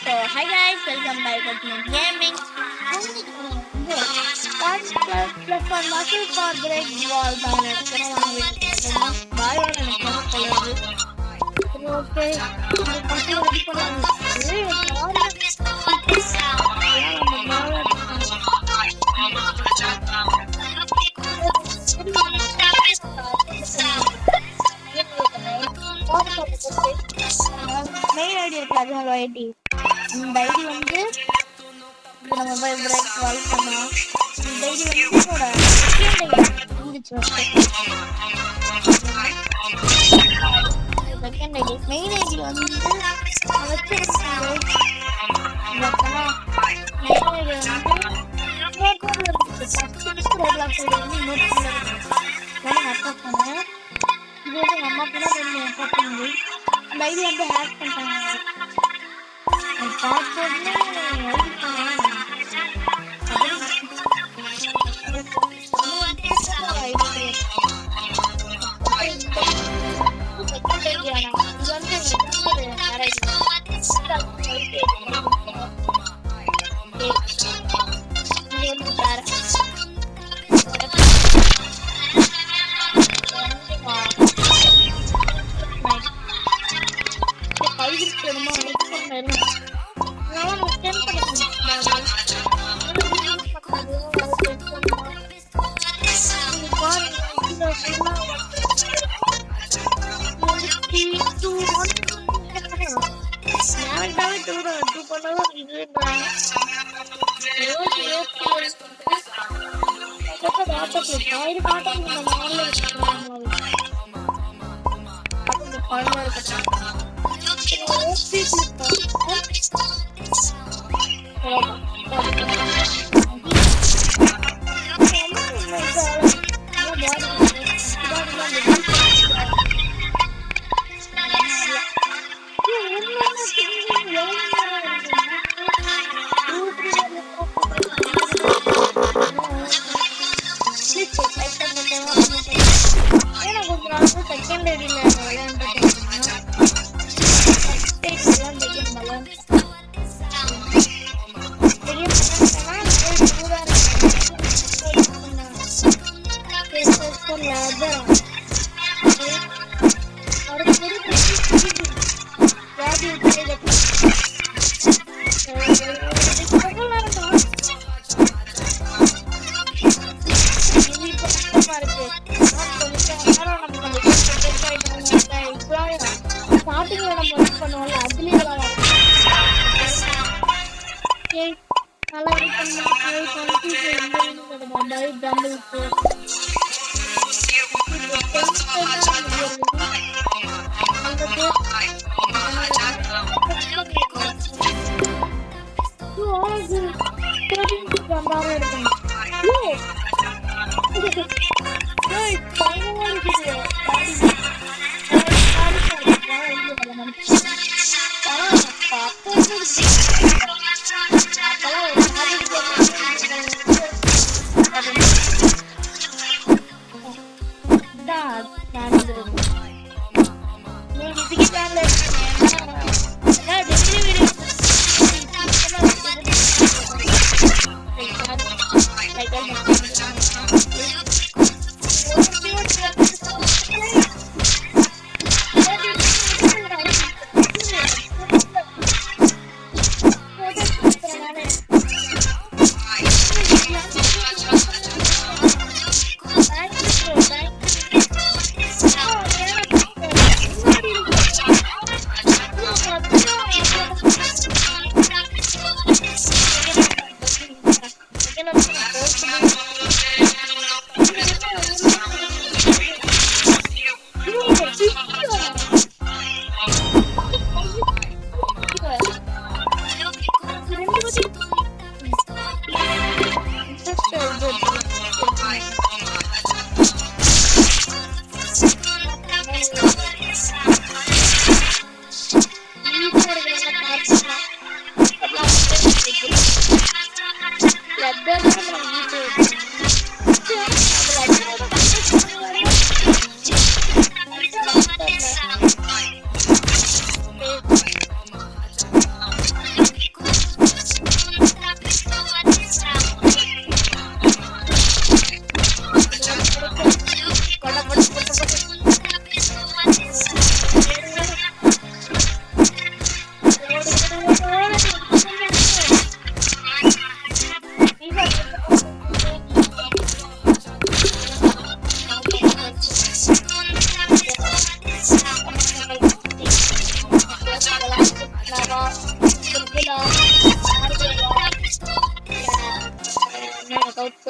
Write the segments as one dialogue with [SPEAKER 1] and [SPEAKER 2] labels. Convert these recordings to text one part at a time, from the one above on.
[SPEAKER 1] So hi guys, welcome back to Ultimate Gaming. Plus one muscle for break wall down at buy one and okay. Main idea ID. இந்த ID வந்து இப்போ நம்ம போய் break கால் பண்ணோம். இந்த ID வந்து என்னோட செகண்ட் ஐடி மெயின் ஐடி வந்து அந்த ஐடி வந்து ஹேக் பண்ணிட்டாங்க.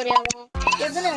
[SPEAKER 1] வரையாவா எதுல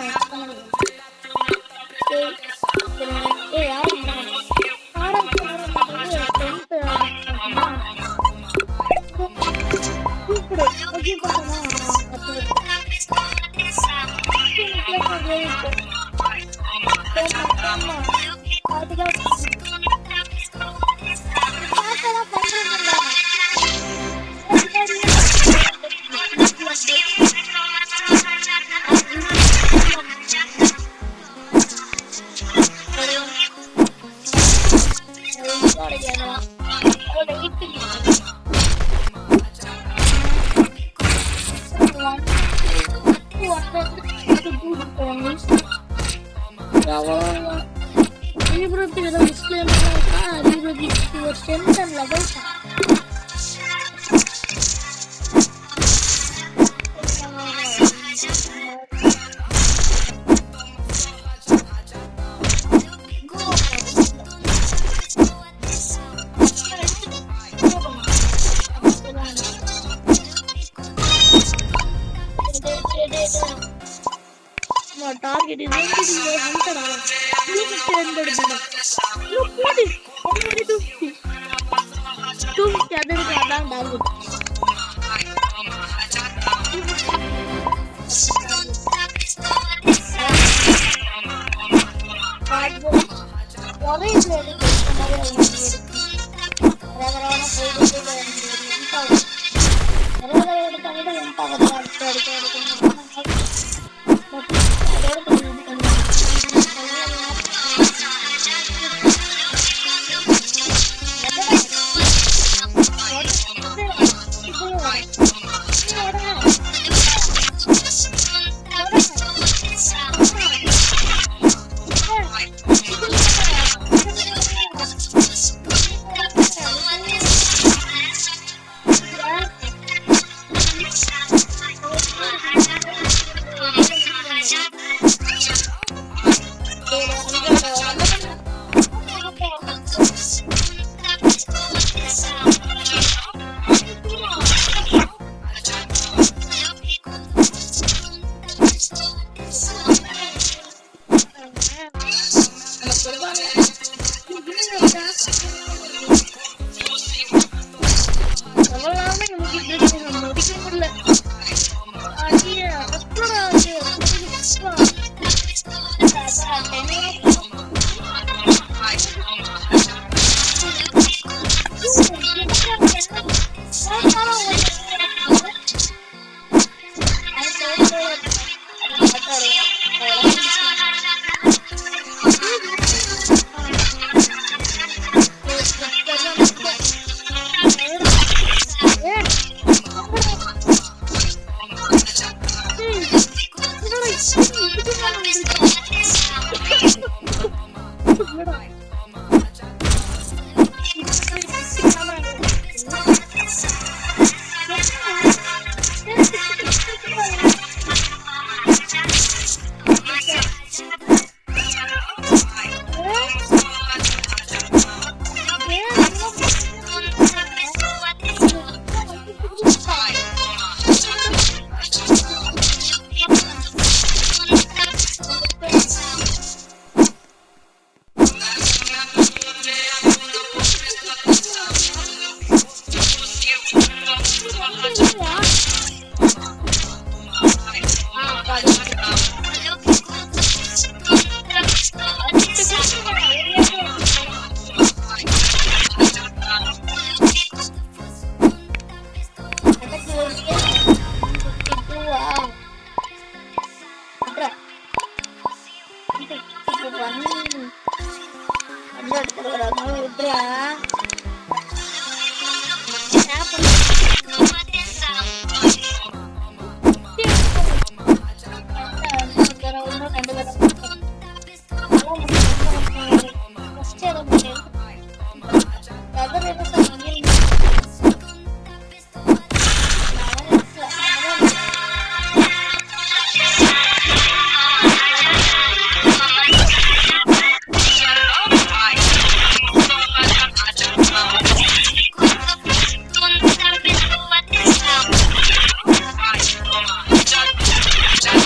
[SPEAKER 1] target is hunted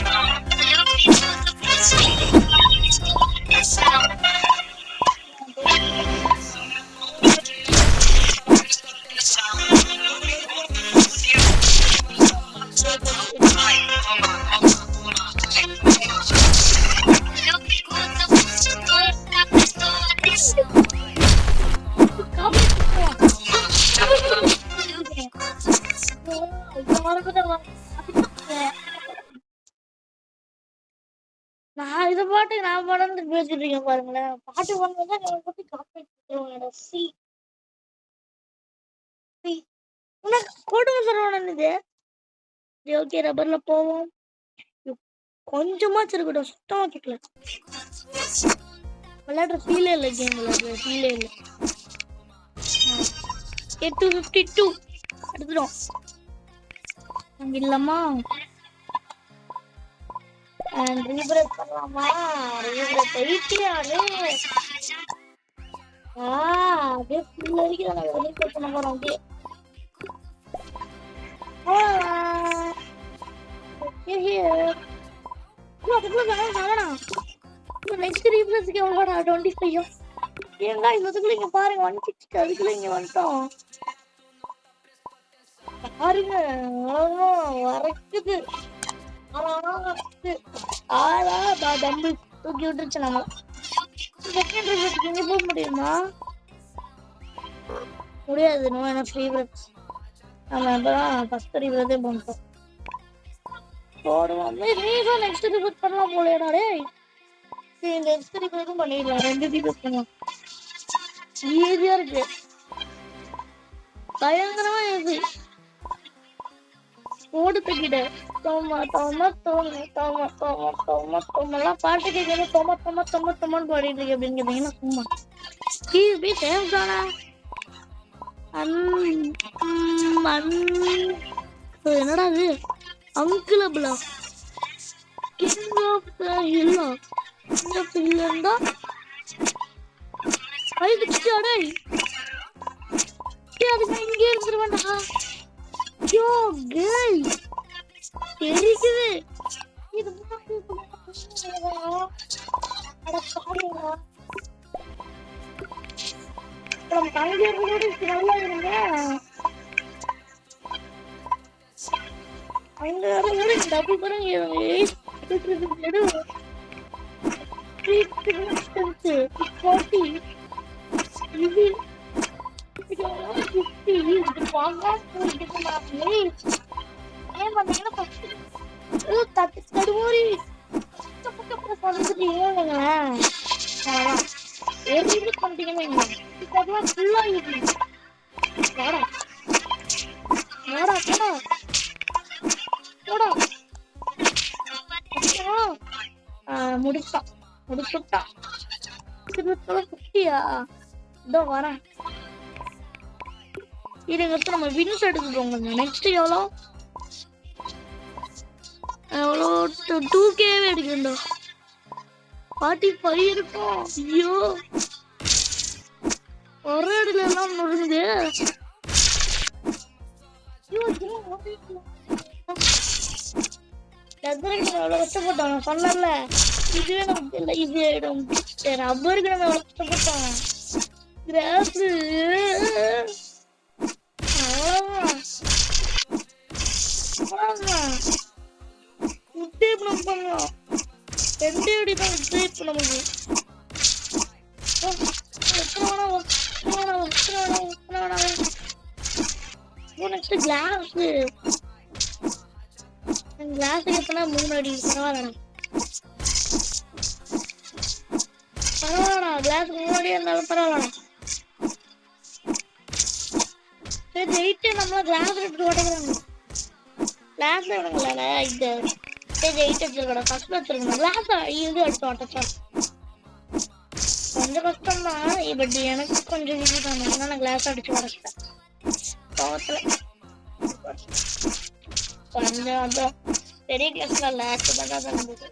[SPEAKER 1] out. பாட்டுக்கு நான் படம் பேசிட்டு இருக்கேன் பாருங்களேன். பாட்டு பண்ணதான் பத்தி காப்பி சி உனக்கு போட்டு வந்துடுவோம் இது. ஓகே ரப்பர்ல போவோம். கொஞ்சமா இருக்கட்டும், சுத்தமா கேட்கல. விளையாடுற ஃபீலே இல்லை, கேம் விளையாடுற ஃபீலே இல்லை. 852 எடுத்துடும் அங்க இல்லம்மா. ரீபிரேக் பண்ணலாமா? ரீபிரேக் போயிட்டியாரு. அப்படியே ஃபுல் வரைக்கும் நாங்கள் ரீபிரேக் பண்ண போறோம். அப்படியே நெக்ஸ்ட் ரீப்ளேஸ்க்கு எவ்வளோடா? 25. ஏங்க இதுக்குள்ள இங்க பாருங்க 160. அதுக்குள்ள இங்க வந்துட்டோம் பாருங்க. வரக்குது டம்பிள் தூக்கி விட்டுருச்சு. நம்ம செகண்ட் ரீப்ளேஸ்க்கு இங்க போக முடியுமா? முடியாது. நோ என்ன ஃபேவரட்ஸ். நம்ம இப்பதான் ஃபர்ஸ்ட் ரீப்ளேஸே பண்ணிட்டோம். போடுவோம். நீதான் நெக்ஸ்ட் ரீப்ளேஸ் பண்ணலாம் போலேடா. டேய் இந்த நெக்ஸ்ட் ரீப்ளேஸும் பண்ணிடலாம். 2 ரீப்ளேஸ் பண்ணலாம். ஈஸியா இருக்கு, பயங்கரமா இருக்கு. ஓடு தூக்கிட்ட தோமா தோமா தோமா தோமா தோமா தோமா தோமெல்லாம் பாட்டு கேட்கறது. தோமா தோமா தோமா தோமான்னு பாடிட்டு இருக்கு அப்படின்னு கேட்டீங்கன்னா சும்மா டிவி சேம் தானா? என்னடா அது? அங்கிளபிளா கிங் ஆஃப் த ஹில்லா? கிங் ஆஃப் த ஹில்லா வயதுச்சாடே. அதுக்கு இங்கே இருந்துருவேண்டா. யோ கேய் தெரிக்குது. இது நல்லா இருங்க. அங்க டபுள் படம் முடிச்சான் முடிச்சுட்டான். குட்டியா இதோ வரேன். இதுங்க நம்ம வின்ஸ் எடுத்துக்கோங்க. நெக்ஸ்ட் எவ்வளோ 2K எடுக்கண்டா. 45 இருக்கும். ஐயோ ஒரே இடத்துல எல்லாம் நுழைஞ்சு எவ்வளோ கஷ்டப்பட்டாங்க சொன்னல. இதுவே நமக்கு இல்லை, இது ஆயிடும். ரப்பருக்கு நம்ம எவ்வளோ கஷ்டப்பட்டோம். கிராஸ் உத்தேபனம் பண்ணலாம். 2 அடிதான் உத்தேப்பு நமக்கு. Next class. கிளாஸுக்கு எத்தனை 3 அடி. பரவாயில்லடா. கிளாஸுக்கு முன்னாடியே இருந்தாலும் பரவாயில்லடா. சரி 8 நம்மள கிளாஸ் எடுத்து உடைக்கிறாங்க. கிளாஸ்ல விடுங்களே. இது சரி 8 எடுத்துருக்கா. ஃபர்ஸ்ட் வச்சிருக்கணும். கிளாஸ் இது எடுத்து உடச்சா கொஞ்சம் கஷ்டம் தான். பட் எனக்கு கொஞ்சம் ஈஸி தான். நான் கிளாஸ் அடிச்சு உடச்சிட்டேன் கோவத்துல. கொஞ்சம் அதான் பெரிய கிளாஸ்ல லேக்ஸ் தான் இருந்தது.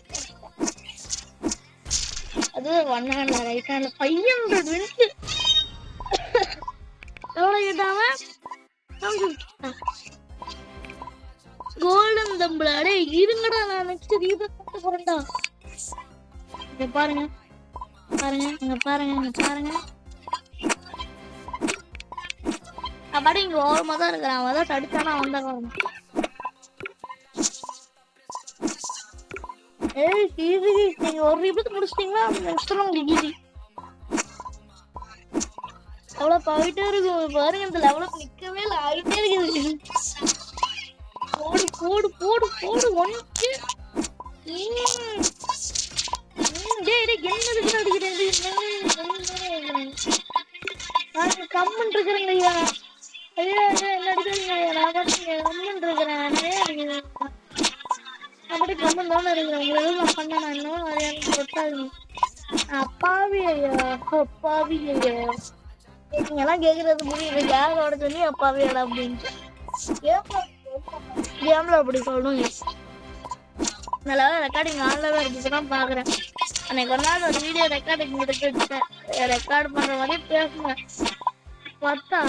[SPEAKER 1] அது 1 ஹேண்ட்ல ரைட் ஹேண்ட்ல 500 வின்ஸ். எவ்வளவு கேட்டாம கோல்டன் தம்பிள். அடே இருங்கடா, நான் நெக்ஸ்ட் ரீபேக் பண்ண போறேன்டா. இங்க பாருங்க பாருங்க, இங்க பாருங்க, இங்க பாருங்க. அப்படி இங்க ஓரமா தான் இருக்கிறான். அவன் தான் தடுத்தானா அவன் தான் வரணும். ஏய் ஈஸி. நீங்க ஒரு ரீபேக் முடிச்சிட்டீங்கன்னா நெக்ஸ்ட் உங்களுக்கு ஈஸி. அவ்வளவு போயிட்டே இருக்கும் பாருங்க. இந்த லெவலுக்கு நிக்கவே இல்லை, ஆகிட்டே இருக்குது. போடு போடு போடு போடு. 1K கம்மன் இருக்கிறேங்க ஐயா. ஐயா என்ன அடிக்கிறீங்க? நான் கம்மன் இருக்கிறேன். அப்படி கம்மன் தானே இருக்கிறேன். உங்களை நான் பண்ண நான் இன்னும் நிறைய கொட்டாது. அப்பாவி ஐயா, அப்பாவி ஐயா. நீங்க எல்லாம் கேக்குறது புரியுது. யாரோட சொல்லி அப்பாவியாடா அப்படின்ட்டு கேம்ல அப்படி சொல்லணும். நல்லா ரெக்கார்டிங் ஆன்லதான் இருக்குதான் பாக்குறேன். அன்னைக்கு ஒரு நாள் ஒரு வீடியோ ரெக்கார்டிங் எடுத்து வச்சேன். ரெக்கார்ட் பண்ற மாதிரி பேசுனேன். பார்த்தா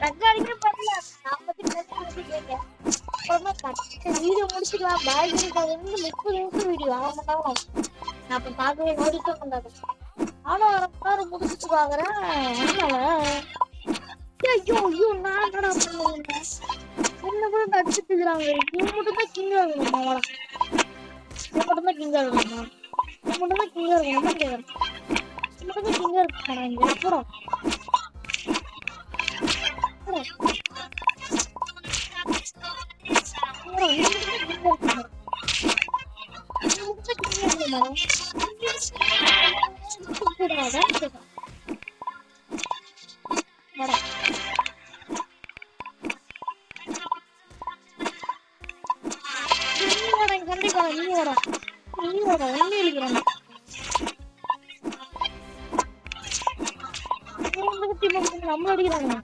[SPEAKER 1] ரெக்கார்டிங்கே பண்ணல. நான் பத்தி கேட்கேன். வீடியோ முடிச்சுக்கலாம். பாய் 30 நிமிஷம் வீடியோ ஆகமாட்டாலும் நான் அப்ப பார்க்கவே நோடிக்க மாட்டாங்க. ஆனா நேரம் முடிச்சுட்டு பாக்குறேன். ஐயோ ஐயோ நான் என்னடா பண்ணுவேன். என்ன கூட நடிச்சுட்டு இருக்கிறாங்க. இவன் மட்டும் தான் கிங் ஆகணும். அவளா இவன் மட்டும் தான் கிங் ஆகணுமா? இவன் மட்டும் தான் கிங் ஆகணும். என்ன கேட்கறேன்? இவன் மட்டும் தான் கிங் இருக்காங்க. அப்புறம் கண்டிப்பா நீ வர ஒண்ணு இருக்கிறாங்க. நம்ம அடிக்கிறாங்க.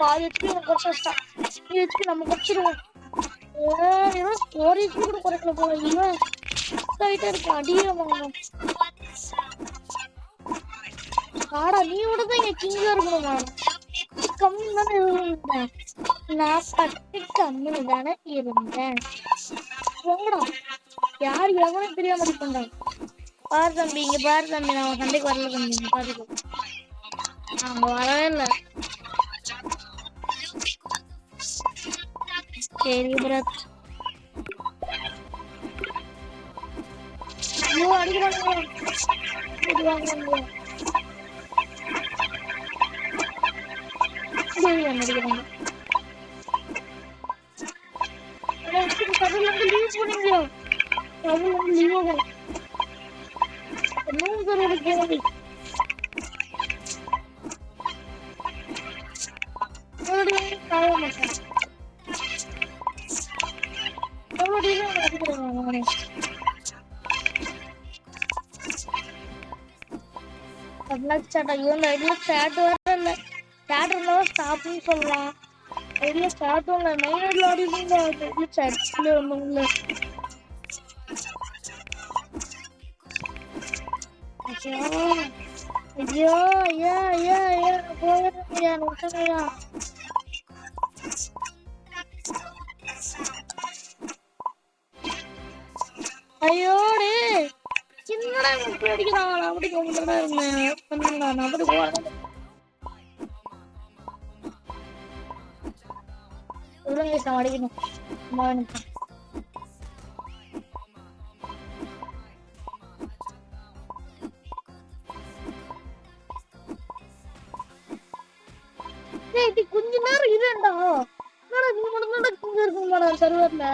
[SPEAKER 1] பாதி ஹெச்பி குறைச்சா நம்ம குறைச்சிருவோம். ஒரு ஹெச்பி கூட குறைக்கல போல. இவன் இருக்கு அடியே வாங்கணும். ஆடா நீ விட தான் இங்க கிங்கா இருக்கணுமா? கம்மி தானே இருந்தேன். நான் பட்டு கம்மி தானே இருந்தேன். யாரு எவனும் தெரியாம பண்றாங்க. பாரு தம்பி, இங்க பாரு தம்பி, நான் சண்டைக்கு வரல தம்பி. பாத்துக்கோ, அவங்க வரவே இல்லை. சரி பிரத். ஐயோ அடிக்கிறாங்க. சொல்லலாம். ஐயோ ஐயா ஐயா ஐயா போயா நோட்டமையா. ஐயோடே சின்னடா அடிக்கிறான். அப்படி கொண்டுடா இருந்தேன் பண்ணா அப்படி போறேன். அடிக்கணும் கொஞ்ச நேரம் இதுண்டா. சர்வர்ல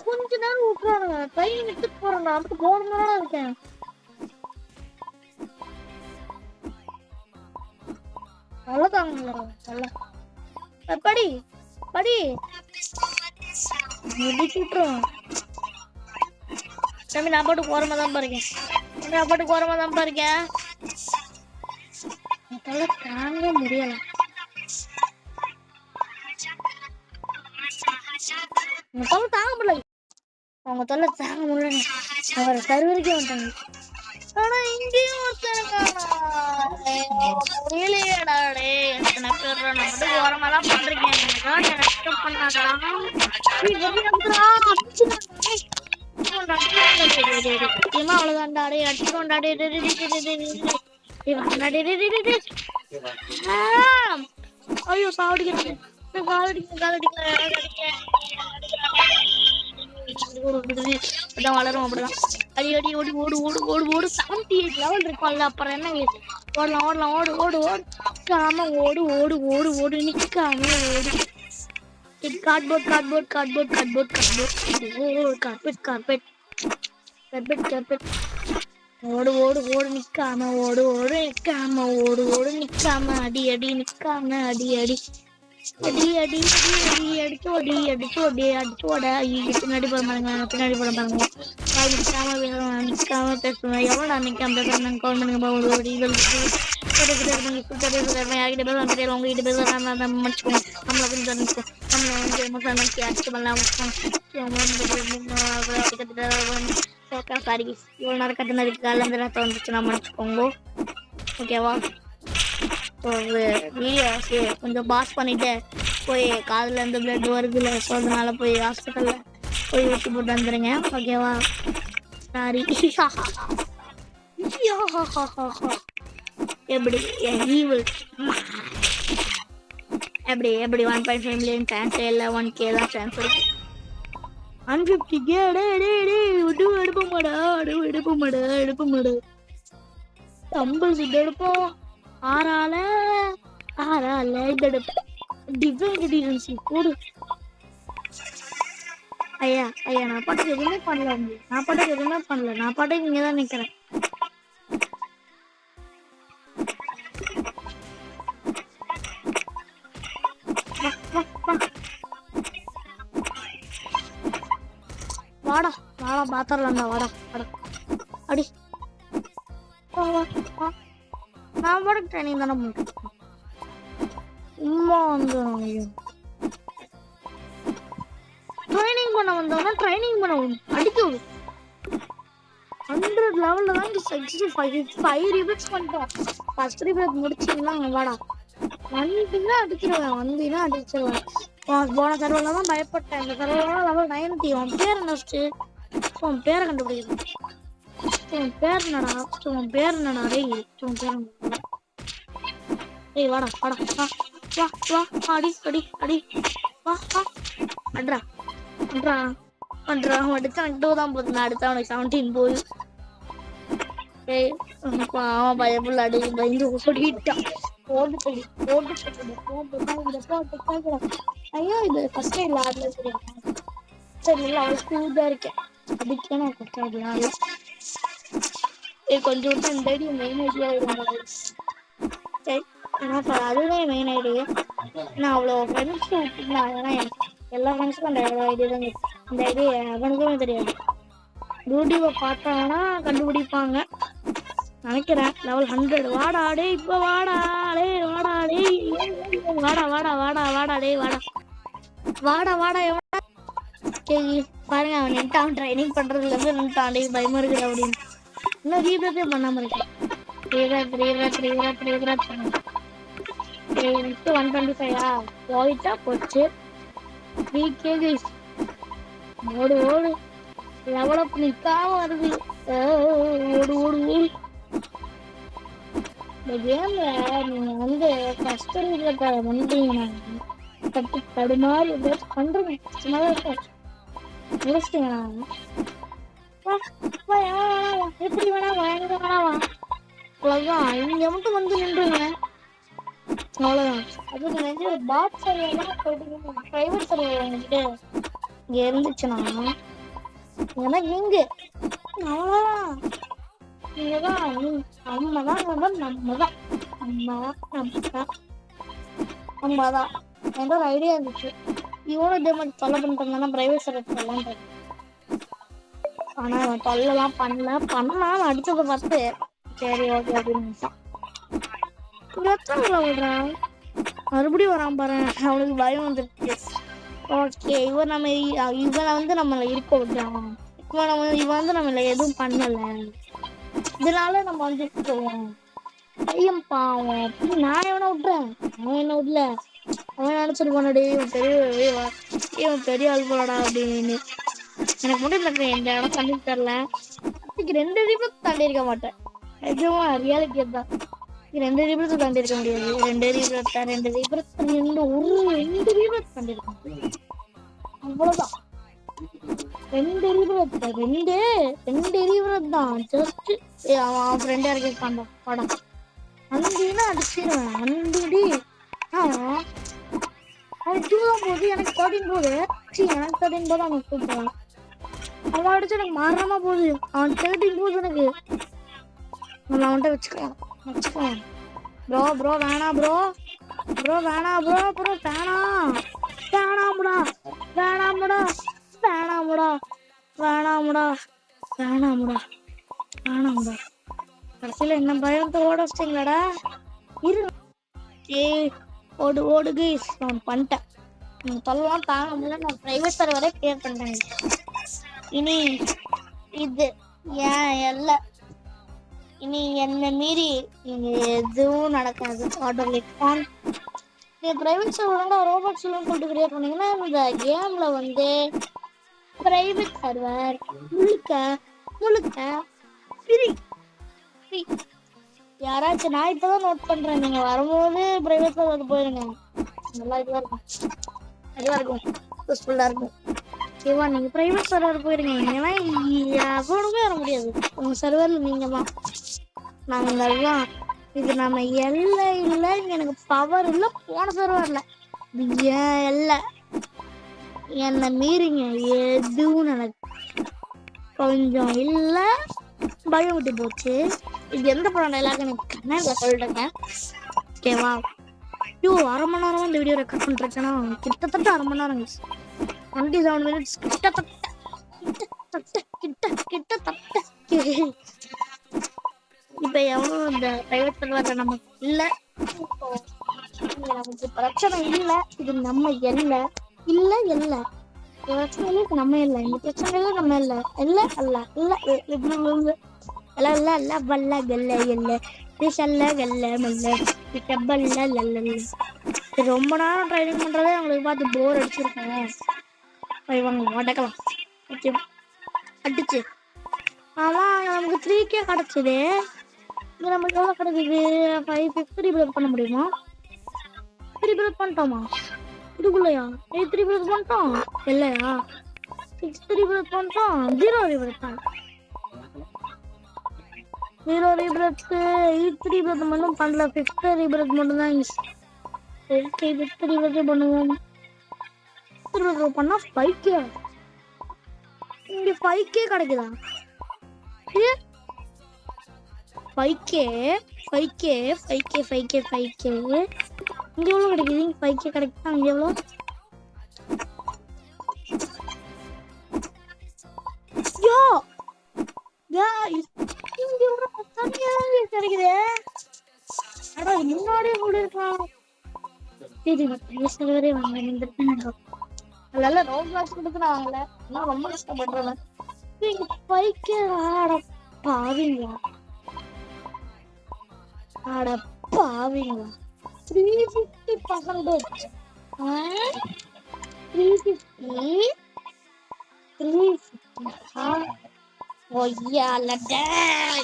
[SPEAKER 1] கொஞ்ச நேரம் விட்டுறானுங்க. ட்ரெயின் எடுத்துட்டு போறேன். நான் அப்படி போனதா இருக்கேன். அவ்வளவுதான். படி படி விட்டுறோம் தம்பி. நான் பாட்டுக்கு ஓரமா தான் பாருக்கேன். நான் பாட்டுக்கு ஓரமா தான் பாருக்கேன். தாங்க முடியல. தாங்க முடியல. அவங்க தொல்லை தாங்க முடியல. அவர் சர்வருக்கே வந்துட்டாங்க. ஆனா இங்கேயும் முடியலையேடாடே. எத்தனை பேர் நான் மட்டும் ஓரமாதான் பண்றீங்க. அவ்வளவுதான்டாடே அடிச்சுக்கோண்டாடே. ஐயோ சாவடிக்கிறேன். காலடிக்கிறேன். அப்படிதான் வளரும் அப்படிதான். அடி அடி ஓடி ஓடு ஓடு ஓடு ஓடு 78 லெவல் இருக்கும்ல. அப்புறம் என்ன ஓடலாம் ஓடலாம் ஓடு ஓடு ஓடு நிக்காம ஓடு ஓடு ஓடு ஓடு நிக்காம ஓடு. Cardboard cardboard cardboard cardboard cardboard carpet carpet carpet carpet ஓடு ஓடு ஓடு நிக்காம ஓடு ஓடு நிக்காம ஓடு ஓடு நிக்காம அடி அடி நிக்காம அடி அடி அடி அடி அடி அடிச்சு ஓடி அடிச்சு ஓடி அடிச்சு ஓட. பின்னாடி போட பாருங்க பின்னாடி போட பாருங்க. நிக்காம பேசுவேன். எவ்வளோ நிக்காம பேசுறேன் கவுண்ட் பண்ணுங்க போகுது. உங்ககிட்ட பேர் உங்ககிட்ட பேசுறேன் மன்னிச்சுக்கோங்க. நம்மளை கொஞ்சம் நிற்கும் நம்மளை வந்து அடிச்சு பண்ணலாம். சாரி இவ்வளோ நேரம் கட்டினதுக்கு கலந்து ரத்தம் வந்துச்சுன்னா மன்னிச்சுக்கோங்க. ஓகேவா? வீடியோ கொஞ்சம் பாஸ் பண்ணிட்டு போய் காதுல இருந்து பிளட் வருதுல, ஸோ அதனால போய் ஹாஸ்பிட்டல்ல போய் ஊசி போட்டு வந்துடுங்க. ஓகேவா? சாரி. எப்படி எப்படி எப்படி 1.5 மில்லியன் சான்ஸ் இல்லை, 1K தான் சான்ஸ் இருக்கு. 150K எடுப்ப மாடா எடுப்ப மாடா எடுப்ப மாடா. தம்பிள்ஸ் இது எடுப்போம். ஆறால இது எடுப்போம். டிஃபென்ஸ் கூடு. ஐயா நான் பாட்டுக்கு எதுவுமே பண்ணல. நான் பாட்டுக்கு இங்கே தான் நிற்கிறேன். வாடா பாத்திரலாம்டா. வாடா அடி. நான் பாட்டுக்கு ட்ரைனிங் தானே பண்ணிட்டேன். சும்மா வந்து ட்ரைனிங் பண்ண வந்தோம்னா ட்ரைனிங் பண்ண அடிக்க 100 லெவலில் தான் 65 ரிபேட்ஸ் பண்ணிட்டோம். ஃபர்ஸ்ட் ரிபேட் முடிச்சிங்கன்னா வாடா வந்தீங்கன்னா அடிச்சிருவேன். போன சர்வரில் தான் பயப்பட்டேன். இந்த சர்வரில் லெவல் 90. உன் பேர் என்ன? உன் பேரை கண்டுபிடிக்கணும். உன் பேர் என்னடா டேய்? உன் பேர் டேய் வாடா வா அடி அடி அடி வா அட்ரா அடுத்த 2 தான் போகுது. நான் அடுத்த அவனுக்கு 17 போய் அவன் பயப்புள்ள அடி பயந்து ஓடிட்டான். ஐயோ இது ஃபர்ஸ்ட் டைம் ஆடல. சரி இல்லை அவள் ஸ்கூல் தான் இருக்கேன். அதுக்கே நான் ஃபர்ஸ்ட் டைம் ஆடல. கொஞ்சம் விட்டு இந்த ஐடி மெயின் ஐடியா இருந்தாங்க. சரி அதுதான் மெயின் ஐடியா. நான் அவ்வளோ ஃப்ரெண்ட்ஸ் விட்டுருந்தேன். ஏன்னா எல்லா ஃப்ரெண்ட்ஸுக்கும் அந்த ஐடியா தான். இந்த ஐடியா அவனுக்குமே தெரியாது. யூடியூபை பார்த்தாங்கன்னா கண்டுபிடிப்பாங்க நினைக்கிறேன். லெவல் 100. வாடா டே இப்போ வாடா டே வாடா எவனா பாருங்க. அவன் நின்ட்டான். ட்ரைனிங் பண்றதுல இருந்து நின்ட்டான். பயமா இருக்குது அப்படின்னு இன்னும் ரீப்ளே பண்ணாம இருக்கேன். 125 போயிட்டா போச்சு. 3K ஓடு லெவலப் நிக்காம வருது. ஓடு இந்த கேம்ல நீங்க வந்து ஃபர்ஸ்ட் வந்தீங்கன்னா தட்டு தடுமாறி ஏதாச்சும் பண்றீங்க. சும்மாதான் இருக்கும். முடிச்சிட்டீங்களா? எப்படி வேணாவா எங்க வேணாவா அவ்வளவுதான். இங்க மட்டும் வந்து நின்றுங்க. அவ்வளவுதான். அது நீங்க பாட் சர்வர் போயிட்டு பிரைவேட் சர்வர் வந்துட்டு இங்க இருந்துச்சுன்னா எனக்கு இங்க அவ்வளவுதான். நீங்கதான் நம்மதான் என்ற ஒரு ஐடியா இருந்துச்சு. இவனும் இதே மாதிரி தொல்லை பண்ணிட்டு பிரைவேட் சர்வர் சொல்லலாம். ஆனா அவன் தொல்லலாம் பண்ணலாம் அடிச்சதை பார்த்து சரி ஓகே அப்படின்னு விடுறான். மறுபடியும் வரான் பாரு. அவனுக்கு பயம் வந்துருச்சு. ஓகே இவனை வந்து நம்மளை இருக்க விடுறான். இவன் வந்து நம்மள எதுவும் பண்ணல. இதனால நம்ம வந்து பையன் பாவம் நான் எவனை விட்டுறேன். அவன் என்ன விடல. அவன் நினைச்சிட்டு போனடே இவன் பெரிய ஆள் போலடா அப்படின்னு. எனக்கு மட்டும் இல்லை எந்த இடம் தண்ணி தரல. 2 ரிபத்து தாண்டி இருக்க மாட்டேன். நிஜமா ரியாலிட்டி தான். 2 ரிபத்து தாண்டி இருக்க முடியாது. 2 ரிபத்து தாண்டி இருக்க முடியாது. அவ்வளவுதான். 2 எரிபுரத்தை 2 எரிபுரம் தான். ஜஸ்ட் அவன் ஃப்ரெண்ட் இறக்கிருக்கான் படம். அந்தினா அடிச்சிருவேன். அந்திடி அவன் 2 தான் போகுது, எனக்கு 13 போகுது. எனக்கு 13 போது அவனுக்கு கூப்பிடுவான். அவன் அடிச்சு எனக்கு மாறாம போகுது. அவன் 13 போகுது எனக்கு. நம்ம அவன்கிட்ட வச்சுக்கலாம். ப்ரோ வேணாம் ப்ரோ வேணாம் ப்ரோ வேணாம்டா. கடைசியில என்ன பயத்தை ஓட வச்சிட்டீங்களாடா. இரு ஓடு கைஸ். நான் பண்ணிட்டேன். தொல்லாம் தாங்க முடியல. நான் பிரைவேட் சர்வரே கிளியர் பண்ணிட்டேன். இனி இது ஏன் எல்லை. இனி என்ன மீறி இங்க எதுவும் நடக்காது. ஆர்டர் லிட்பான் பிரைவேட் சர்வர் ரோபோட் சொல்லுன்னு சொல்லிட்டு கிரியேட் பண்ணீங்கன்னா இந்த கேம்ல வந்து பிரைவேட் சர்வர் முழுக்க ஃப்ரீ. யாராச்சும் நான் இப்பதான் நோட் பண்றேன். நீங்க வரும்போது பிரைவேட் சர்வர் போயிருங்க. நல்லா இதுவா இருக்கும் யூஸ்ஃபுல்லா இருக்கும். ஓகேவா? நீங்க பிரைவேட் சர்வர் போயிருங்க. ஏன்னா எவ்வளவுமே வர முடியாது உங்க சர்வர்ல. நீங்க தான் நாங்கெல்லாம் இது நம்ம எல்லை இல்லை. எனக்கு பவர் இல்லை. போன சர்வர்ல ஏன் எல்லை என்னை மீறிங்க எதுவும் எனக்கு கொஞ்சம் இல்லை. பயம் விட்டு போச்சு. இது எந்த படம் டைலாக் எனக்கு கண்ணாடியில் சொல்லிட்டேங்க. ஓகேவா? அரை மணி நேரம் இந்த வீடியோ ரெக்கார்ட் பண்ணிருக்கேன்னா கிட்டத்தட்ட அரை மணி நேரம் 27 மினிட்ஸ் கிட்டத்தட்ட. இப்ப எவ்வளவு இந்த பிரைவேட் சர்வர்ல நமக்கு இல்ல. நமக்கு பிரச்சனை இல்ல. இது நம்ம எல்லை இல்ல. பிரச்சனையில நம்ம இல்லை. இந்த பிரச்சனையில நம்ம இல்லை. ரொம்ப நேரம் ட்ரைனிங் பண்றதே அவங்களுக்கு பார்த்து போர் அடிச்சிருக்கோம். உடக்கலாம் அடிச்சு. ஆமா நமக்கு 3K கிடைச்சது. நமக்கு எவ்வளவு கிடைக்குது? 550 ரீபில்ட் பண்ண முடியுமா? ரீபில்ட் பண்ணிட்டோமா இதுக்குள்ளயா? 8 ரீபில்ட் பண்ணிட்டோம் இல்லையா? 6 ரீபில்ட் பண்ணிட்டோம். 0 ரீபில்ட் தான். 0 ரீபில்ட் 8 ரீபில்ட் மட்டும் பண்ணல. 5th ரீபில்ட் மட்டும் தான். 5th ரீபில்ட் பண்ணுவோம். பண்ணா 5K. இங்க 5K கிடைக்குதா? 5K இங்க எவ்வளவு கிடைக்குது? 5K கிடைக்குதா? இங்க எவ்வளவு? இங்க எவ்வளவு கிடைக்குது? முன்னாடியே கூட இருக்கலாம். சரி வாங்க. அதனால ரோட் வாட்ச் கொடுக்குறாங்கல்ல. நான் ரொம்ப கஷ்டப்படுறேன். 5K பாவீங்களா? 350%.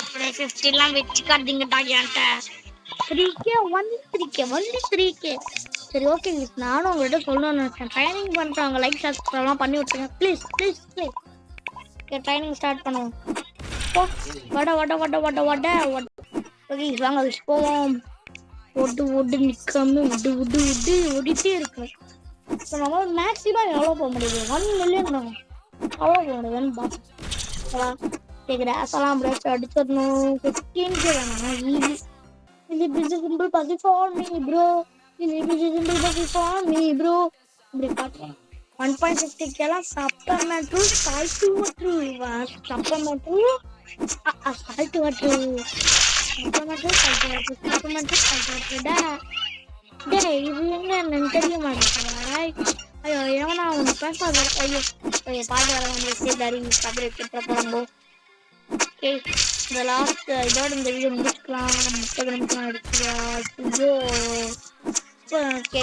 [SPEAKER 1] 350 எல்லாம் வச்சுக்காதீங்கடா என்கிட்ட. 3K. சரி ஓகே, நானும் உங்கள்கிட்ட சொல்லணும்னு நினைச்சேன். ட்ரைனிங் பண்ணிட்டு அவங்க லைக் சப்ஸ்கிரைப்லாம் பண்ணி விட்டுருங்க ப்ளீஸ். ட்ரைனிங் ஸ்டார்ட் பண்ணுவோம். ஓகே வாங்க போவோம். ஓட்டு நிற்காம ஓடிட்டே இருக்கு. இப்போ நம்ம மேக்ஸிமம் எவ்வளோ போக முடியுது? 1 மில்லியன் தாங்க. அவ்வளோ போக முடியுதுன்னு பார்க்கலாம். கிராஸெல்லாம் பிரேக் அடிச்சிடணும். 15K வேணாம். ஈஸி சிம்பிள் பசி ஃபார் மீ ப்ரோ. இப்படி பார்க்கலாம். 1.50K சப்ளமெண்ட்ரி சால்ட் வாட்டர் இது என்னன்னு தெரிய மாட்டேன். ஐயோ ஏன்னா அவனை பேசாத. ஐயோ பாட்டு வர போறாங்க. ஓகே இந்த லாஸ்ட் இதோட இந்த வீடியோ முடிச்சுக்கலாம். 30 நிமிஷம் ஆயிடுச்சு. ஓகே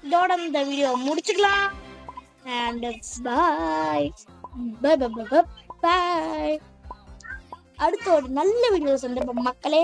[SPEAKER 1] இதோட இந்த வீடியோ முடிச்சுக்கலாம். அண்ட் பாய். அடுத்த ஒரு நல்ல வீடியோ சந்திப்போம் மக்களே.